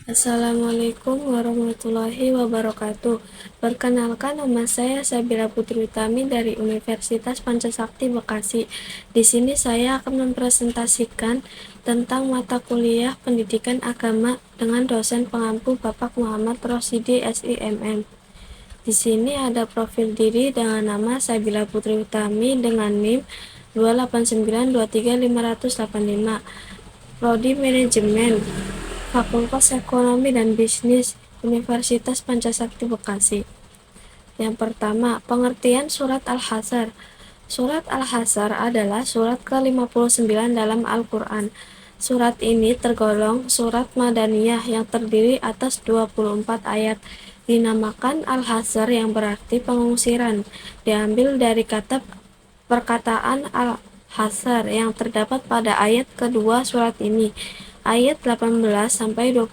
Assalamualaikum warahmatullahi wabarakatuh. Perkenalkan, nama saya Sabira Putri Utami dari Universitas Pancasakti Bekasi. Di sini saya akan mempresentasikan tentang mata kuliah Pendidikan Agama dengan dosen pengampu Bapak Muhammad Rosyidi SIMM. Di sini ada profil diri dengan nama Sabila Putri Utami dengan NIM 289235585. Prodi Manajemen, Fakultas Ekonomi dan Bisnis, Universitas Pancasakti Bekasi. Yang pertama, pengertian surat Al-Hasr. Surat Al-Hasr adalah surat ke-59 dalam Al-Quran. Surat ini tergolong surat Madaniyah yang terdiri atas 24 ayat. Dinamakan Al-Hasr yang berarti pengusiran, diambil dari kata perkataan Al-Hasr yang terdapat pada ayat kedua surat ini. Ayat 18-24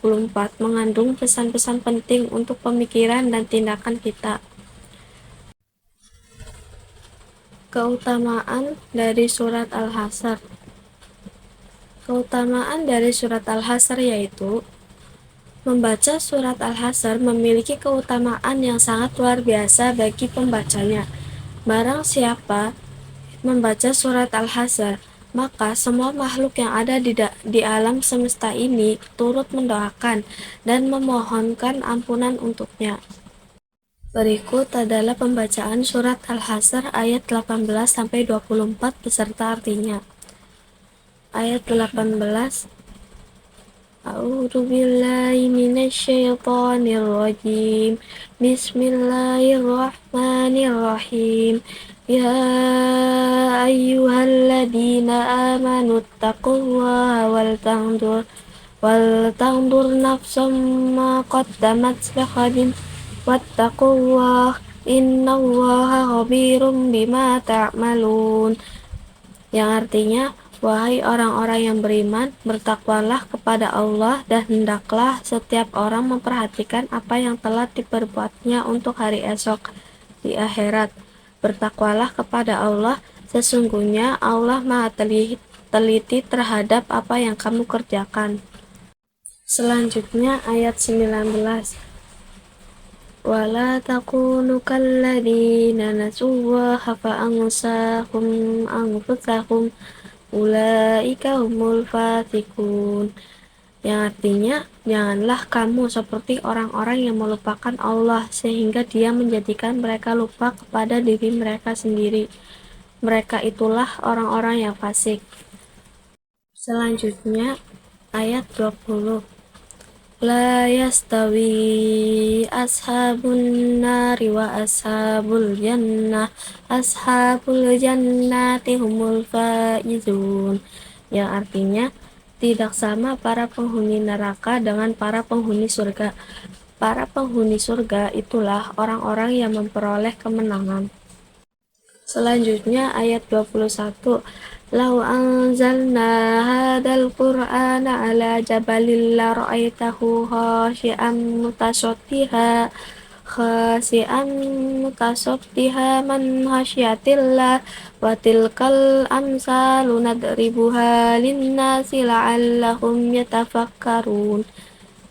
mengandung pesan-pesan penting untuk pemikiran dan tindakan kita. Keutamaan dari surat Al-Hasr. Keutamaan dari surat Al-Hasr yaitu membaca surat Al-Hasr memiliki keutamaan yang sangat luar biasa bagi pembacanya. Barang siapa membaca surat Al-Hasr, maka semua makhluk yang ada di alam semesta ini turut mendoakan dan memohonkan ampunan untuknya. Berikut adalah pembacaan surat Al-Hasr ayat 18-24 beserta artinya. Ayat 18. A'udzu billahi minasyaitonir rajim. Bismillahirrahmanirrahim. Ya ayyuhalladzina amanu taqullaha wal tandur nafsum ma qaddamat lighadin wattaqullah innallaha khabirum bima ta'malun. Yang artinya, wahai orang-orang yang beriman, bertakwalah kepada Allah dan hendaklah setiap orang memperhatikan apa yang telah diperbuatnya untuk hari esok di akhirat. Bertakwalah kepada Allah, sesungguhnya Allah Maha teliti terhadap apa yang kamu kerjakan. Selanjutnya ayat 19. Wala takunu kalladzina nasullaha fa'ansahum anfusahum ulaika humul fasikun. Yang artinya, janganlah kamu seperti orang-orang yang melupakan Allah sehingga dia menjadikan mereka lupa kepada diri mereka sendiri. Mereka itulah orang-orang yang fasik. Selanjutnya ayat 20. La yastawi ashabun nari wa ashabul jannah. Ashabul jannati humul faizun. Yang artinya, tidak sama para penghuni neraka dengan para penghuni surga. Para penghuni surga itulah orang-orang yang memperoleh kemenangan. Selanjutnya ayat 21. Lau anzalna hadal qur'ana ala jabalil la ra'aitahu khashi'an mutasaddiha man khasyatillah wa tilkal amsalu nadribuha linnasi la'allahum yatafakkarun.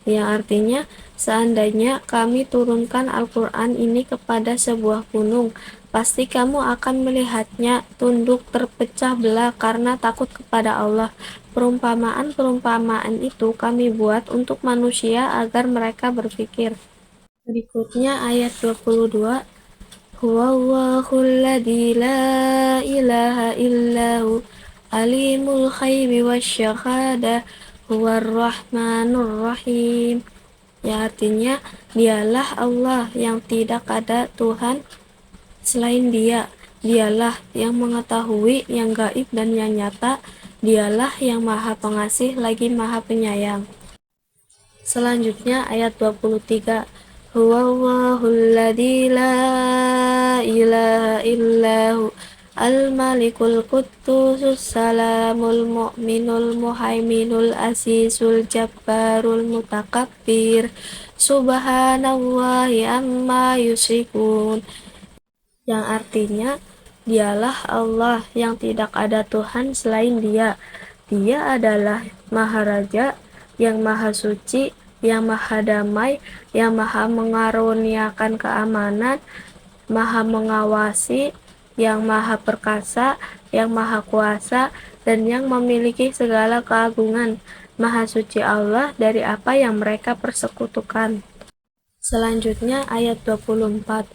Yang artinya, seandainya kami turunkan Al-Quran ini kepada sebuah gunung, pasti kamu akan melihatnya tunduk terpecah belah karena takut kepada Allah. Perumpamaan-perumpamaan itu kami buat untuk manusia agar mereka berpikir. Berikutnya ayat 22. Huwallahul ladzi la ilaha illahu alimul ghaibi wasyahadah huwar rahmanur rahim. Yang artinya, dialah Allah yang tidak ada Tuhan selain Dia. Dialah yang mengetahui yang gaib dan yang nyata. Dialah yang Maha Pengasih lagi Maha Penyayang. Selanjutnya ayat 23. Huwallahul ladzi la ilaha illahu al-malikul quddusus salamul mu'minul muhaiminul azizul jabbarul mutakabbir subhanallahi amma yusyrikun. Yang artinya, dialah Allah yang tidak ada Tuhan selain Dia. Dia adalah Maharaja yang Maha Suci, yang maha damai, yang maha mengaruniakan keamanan, maha mengawasi, yang maha perkasa, yang maha kuasa, dan yang memiliki segala keagungan. Maha suci Allah dari apa yang mereka persekutukan. Selanjutnya ayat 24.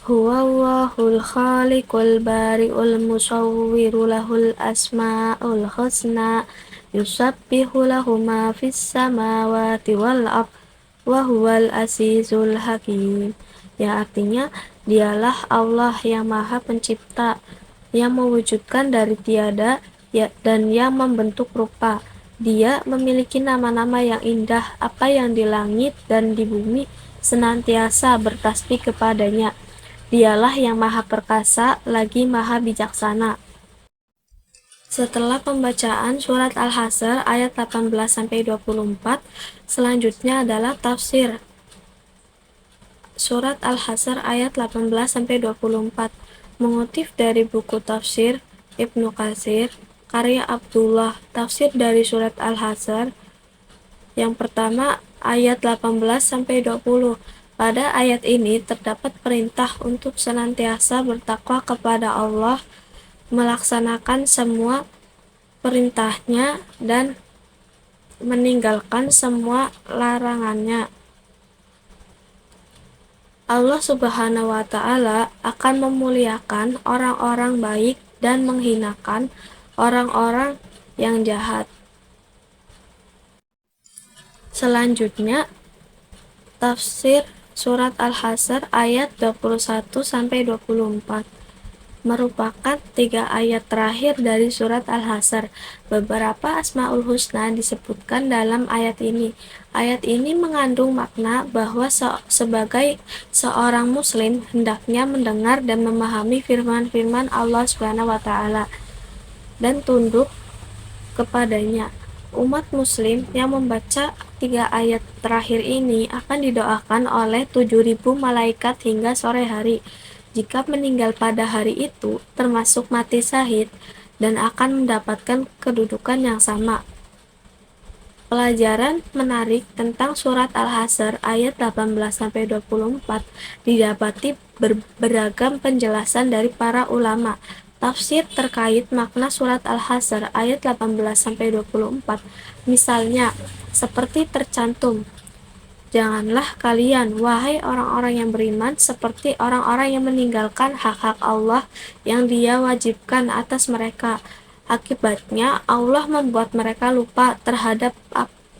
Huwallahul khaliqul bari'ul musawwiru lahul asma'ul husna yusabbihu lahu ma fis samawati wal ard wa huwal azizul hakim. Ya, artinya dialah Allah yang maha pencipta, yang mewujudkan dari tiada dan yang membentuk rupa. Dia memiliki nama-nama yang indah. Apa yang di langit dan di bumi senantiasa bertasbih kepadanya. Dialah yang maha perkasa lagi maha bijaksana. Setelah pembacaan surat Al-Hasyr ayat 18-24, selanjutnya adalah tafsir surat Al-Hasyr ayat 18-24. Mengutip dari buku tafsir Ibnu Katsir, karya Abdullah, tafsir dari surat Al-Hasyr yang pertama ayat 18-20. Pada ayat ini terdapat perintah untuk senantiasa bertakwa kepada Allah, melaksanakan semua perintahnya dan meninggalkan semua larangannya. Allah Subhanahu wa Ta'ala akan memuliakan orang-orang baik dan menghinakan orang-orang yang jahat. Selanjutnya, tafsir surat Al-Hasyr ayat 21-24 merupakan 3 ayat terakhir dari surat Al-Hasyr. Beberapa Asmaul Husna disebutkan dalam ayat ini. Ayat ini mengandung makna bahwa sebagai seorang muslim hendaknya mendengar dan memahami firman-firman Allah Subhanahu wa Ta'ala dan tunduk kepadanya. Umat muslim yang membaca 3 ayat terakhir ini akan didoakan oleh 7.000 malaikat hingga sore hari. Jika meninggal pada hari itu, termasuk mati syahid, dan akan mendapatkan kedudukan yang sama. Pelajaran menarik tentang surat Al-Hasyr ayat 18-24 didapati beragam penjelasan dari para ulama. Tafsir terkait makna surat Al-Hasyr ayat 18-24 misalnya seperti tercantum, janganlah kalian, wahai orang-orang yang beriman, seperti orang-orang yang meninggalkan hak-hak Allah yang Dia wajibkan atas mereka. Akibatnya, Allah membuat mereka lupa terhadap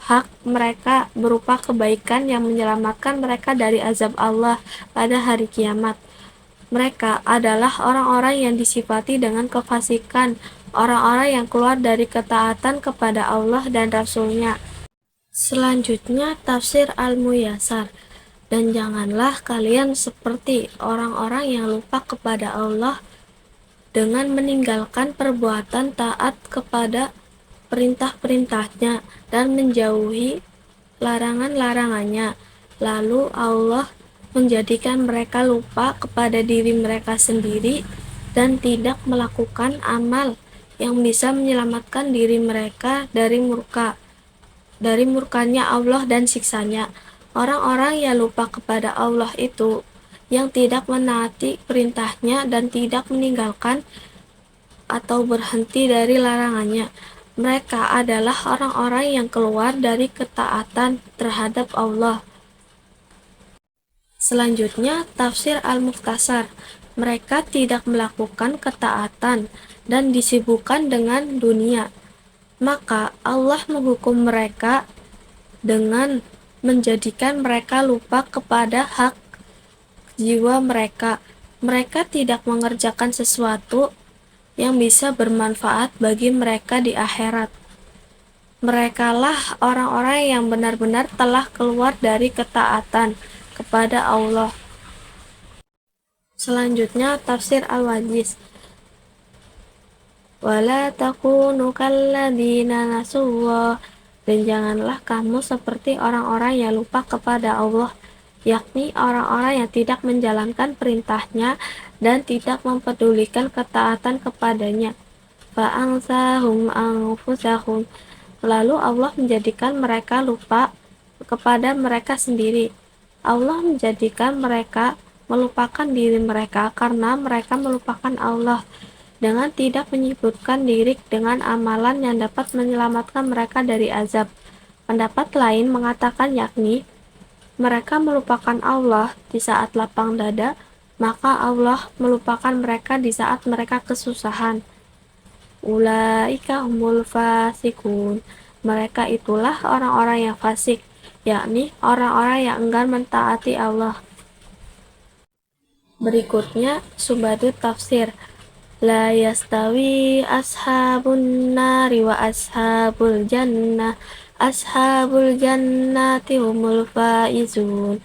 hak mereka berupa kebaikan yang menyelamatkan mereka dari azab Allah pada hari kiamat. Mereka adalah orang-orang yang disifati dengan kefasikan, orang-orang yang keluar dari ketaatan kepada Allah dan Rasul-Nya. Selanjutnya tafsir Al-Muyassar. Dan janganlah kalian seperti orang-orang yang lupa kepada Allah dengan meninggalkan perbuatan taat kepada perintah-perintahnya dan menjauhi larangan-larangannya. Lalu Allah menjadikan mereka lupa kepada diri mereka sendiri dan tidak melakukan amal yang bisa menyelamatkan diri mereka dari murkanya Allah dan siksanya. Orang-orang yang lupa kepada Allah itu yang tidak menaati perintahnya dan tidak meninggalkan atau berhenti dari larangannya. Mereka adalah orang-orang yang keluar dari ketaatan terhadap Allah. Selanjutnya, tafsir Al-Mukhtasar. Mereka tidak melakukan ketaatan dan disibukkan dengan dunia. Maka Allah menghukum mereka dengan menjadikan mereka lupa kepada hak jiwa mereka. Mereka tidak mengerjakan sesuatu yang bisa bermanfaat bagi mereka di akhirat. Merekalah orang-orang yang benar-benar telah keluar dari ketaatan kepada Allah. Selanjutnya tafsir Al-Wajiz. Wala takunu kalladzina nasullah, dan janganlah kamu seperti orang-orang yang lupa kepada Allah, yakni orang-orang yang tidak menjalankan perintahnya dan tidak mempedulikan ketaatan kepadanya. Fa'ansahum anfusahum, lalu Allah menjadikan mereka lupa kepada mereka sendiri. Allah menjadikan mereka melupakan diri mereka karena mereka melupakan Allah dengan tidak menyibukkan diri dengan amalan yang dapat menyelamatkan mereka dari azab. Pendapat lain mengatakan yakni mereka melupakan Allah di saat lapang dada, maka Allah melupakan mereka di saat mereka kesusahan. Ulaika humul fasikun. Mereka itulah orang-orang yang fasik, yakni orang-orang yang enggan mentaati Allah. Berikutnya Subadut Tafsir. La yastawi ashabun nari wa ashabul jannah. Ashabul jannati humul faizun.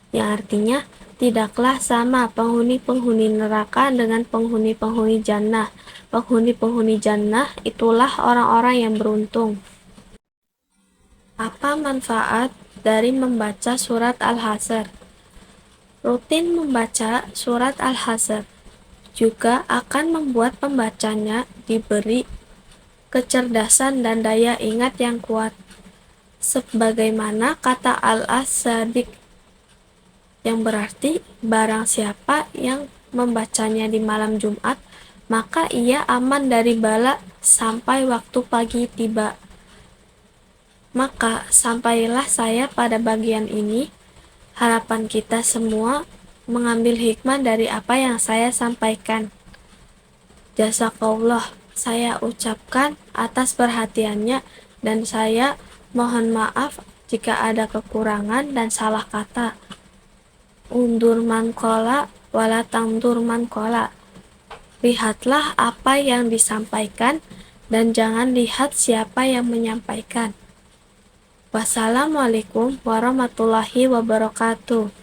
Yang artinya, tidaklah sama penghuni-penghuni neraka dengan penghuni-penghuni jannah. Penghuni-penghuni jannah itulah orang-orang yang beruntung. Apa manfaat dari membaca surat Al-Hasr? Rutin membaca surat Al-Hasr juga akan membuat pembacanya diberi kecerdasan dan daya ingat yang kuat. Sebagaimana kata Al-As-Sadiq yang berarti barang siapa yang membacanya di malam Jumat, maka ia aman dari bala sampai waktu pagi tiba. Maka sampailah saya pada bagian ini. Harapan kita semua mengambil hikmah dari apa yang saya sampaikan. Jazakallah saya ucapkan atas perhatiannya dan saya mohon maaf jika ada kekurangan dan salah kata. Undur man qala wala tangdur man qala. Lihatlah apa yang disampaikan dan jangan lihat siapa yang menyampaikan. Wassalamualaikum warahmatullahi wabarakatuh.